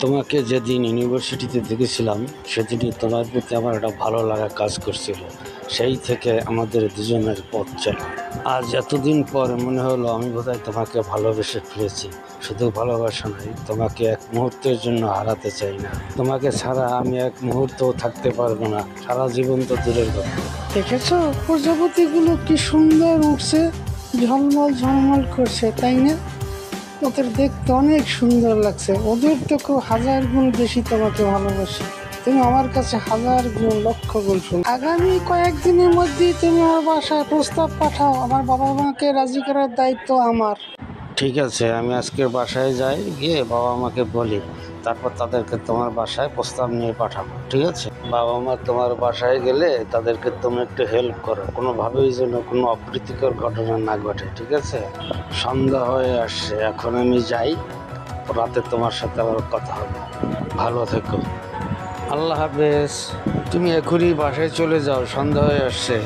তোমাকে যেদিন ইউনিভার্সিটিতে দেখেছিলাম সেদিনই তোমার প্রতি আমার একটা ভালো লাগা কাজ করছিল। সেই থেকে আমাদের দুজনের পথ চলা। আজ এতদিন পর মনে হলো আমি বোধহয় তোমাকে ভালোবেসে ফেলেছি। শুধু ভালোবাসা নয়, তোমাকে এক মুহূর্তের জন্য হারাতে চাই না। তোমাকে ছাড়া আমি এক মুহূর্তও থাকতে পারবো না, সারা জীবন তো দূরের কথা। দেখেছো প্রজাপতিগুলো কি সুন্দর উঠছে, ঝলমল ঝলমল করছে, তাই না? ওদের দেখতে অনেক সুন্দর লাগছে। ওদের থেকেও হাজার গুণ বেশি তোমাকে ভালোবাসি। তুমি আমার কাছে হাজার গুণ, লক্ষ গুণ শুনো। আগামী কয়েকদিনের মধ্যেই তুমি আমার বাসায় প্রস্তাব পাঠাও। আমার বাবা মাকে রাজি করার দায়িত্ব আমার। ঠিক আছে, আমি আজকে বাসায় যাই, গিয়ে বাবা মাকে বলি, তারপর তাদেরকে তোমার বাসায় প্রস্তাব নিয়ে পাঠাবো। ঠিক আছে? বাবা মা তোমার বাসায় গেলে তাদেরকে তুমি একটু হেল্প করো, কোনোভাবেই যেন কোনো অপ্রীতিকর ঘটনা না ঘটে। ঠিক আছে? সন্ধ্যা হয়ে আসছে, এখন আমি যাই, রাতে তোমার সাথে আবার কথা হবে। ভালো থেকো। আল্লাহ হাফেজ। তুমি এখনই বাসায় চলে যাও, সন্ধ্যা হয়ে আসছে।